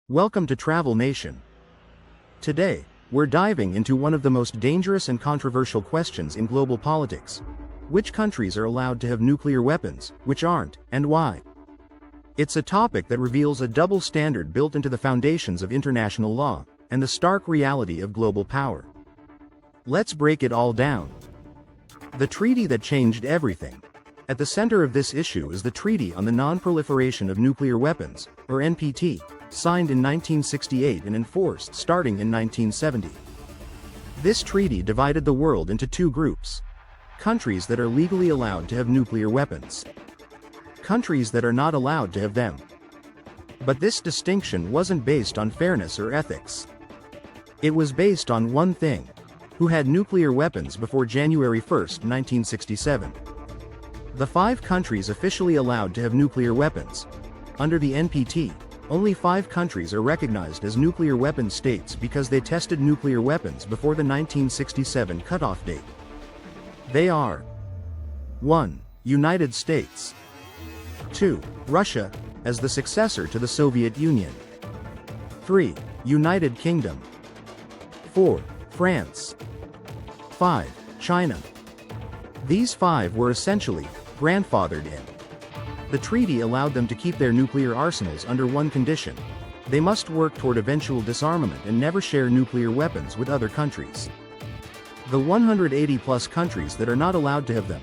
Welcome to Travel Nation. Today, we're diving into one of the most dangerous and controversial questions in global politics. Which countries are allowed to have nuclear weapons, which aren't, and why? It's a topic that reveals a double standard built into the foundations of international law, and the stark reality of global power. Let's break it all down. The treaty that changed everything. At the center of this issue is the Treaty on the Non-Proliferation of Nuclear Weapons, or NPT, signed in 1968 and enforced starting in 1970. This treaty divided the world into two groups: countries that are legally allowed to have nuclear weapons, countries that are not allowed to have them. But this distinction wasn't based on fairness or ethics. It was based on one thing: who had nuclear weapons before January 1, 1967. The 5 countries officially allowed to have nuclear weapons. Under the NPT, only 5 countries are recognized as nuclear weapon states because they tested nuclear weapons before the 1967 cutoff date. They are 1. United States. 2. Russia, as the successor to the Soviet Union. 3. United Kingdom. 4. France. 5. China. These 5 were essentially grandfathered in. The treaty allowed them to keep their nuclear arsenals under one condition: they must work toward eventual disarmament and never share nuclear weapons with other countries. The 180-plus countries that are not allowed to have them.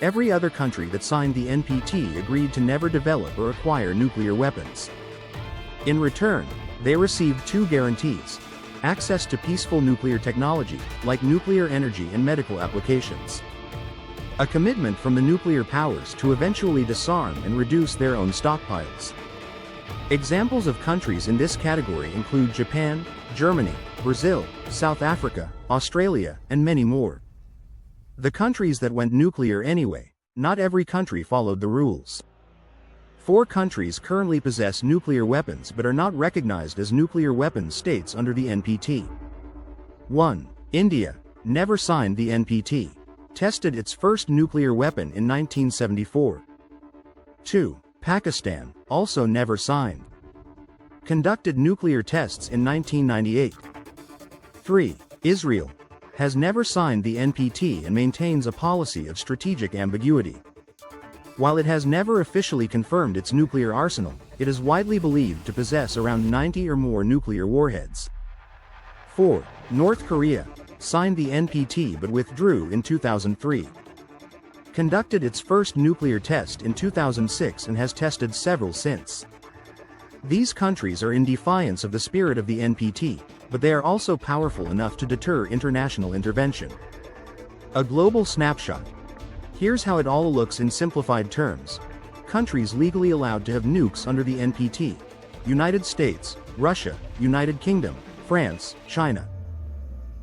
Every other country that signed the NPT agreed to never develop or acquire nuclear weapons. In return, they received 2 guarantees: access to peaceful nuclear technology, like nuclear energy and medical applications. A commitment from the nuclear powers to eventually disarm and reduce their own stockpiles. Examples of countries in this category include Japan, Germany, Brazil, South Africa, Australia, and many more. The countries that went nuclear anyway. Not every country followed the rules. 4 countries currently possess nuclear weapons but are not recognized as nuclear weapons states under the NPT. 1. India, never signed the NPT. Tested its first nuclear weapon in 1974. 2. Pakistan, also never signed. Conducted nuclear tests in 1998. 3. Israel, has never signed the NPT and maintains a policy of strategic ambiguity. While it has never officially confirmed its nuclear arsenal, it is widely believed to possess around 90 or more nuclear warheads. 4. North Korea, signed the NPT but withdrew in 2003. Conducted its first nuclear test in 2006 and has tested several since. These countries are in defiance of the spirit of the NPT, but they are also powerful enough to deter international intervention. A global snapshot. Here's how it all looks in simplified terms. Countries legally allowed to have nukes under the NPT: United States, Russia, United Kingdom, France, China.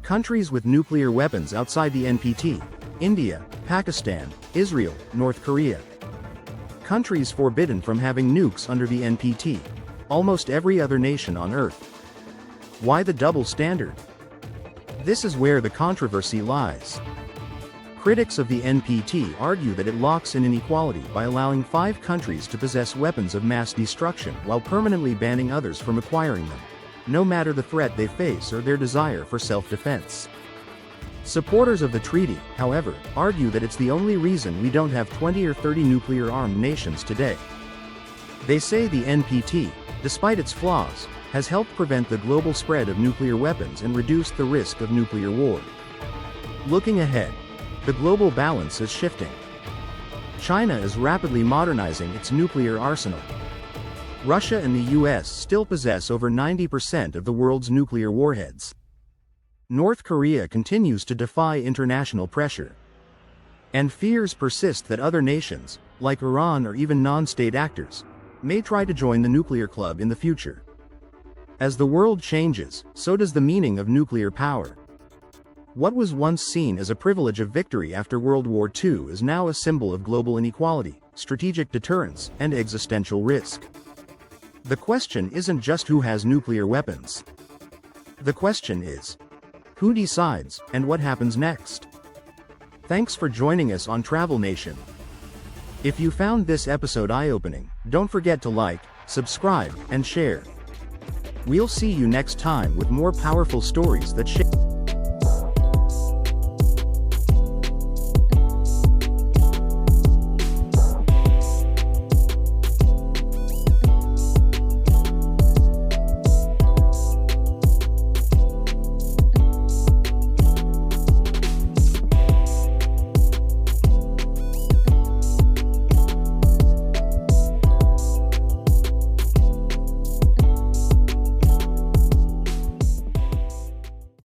Countries with nuclear weapons outside the NPT: India, Pakistan, Israel, North Korea. Countries forbidden from having nukes under the NPT: almost every other nation on Earth. Why the double standard? This is where the controversy lies. Critics of the NPT argue that it locks in inequality by allowing 5 countries to possess weapons of mass destruction while permanently banning others from acquiring them, no matter the threat they face or their desire for self-defense. Supporters of the treaty, however, argue that it's the only reason we don't have 20 or 30 nuclear-armed nations today. They say the NPT, despite its flaws, has helped prevent the global spread of nuclear weapons and reduced the risk of nuclear war. Looking ahead, the global balance is shifting. China is rapidly modernizing its nuclear arsenal. Russia and the US still possess over 90% of the world's nuclear warheads. North Korea continues to defy international pressure. And fears persist that other nations, like Iran or even non-state actors, may try to join the nuclear club in the future. As the world changes, so does the meaning of nuclear power. What was once seen as a privilege of victory after World War II is now a symbol of global inequality, strategic deterrence, and existential risk. The question isn't just who has nuclear weapons. The question is, who decides, and what happens next? Thanks for joining us on Travel Nation. If you found this episode eye-opening, don't forget to like, subscribe, and share. We'll see you next time with more powerful stories that shape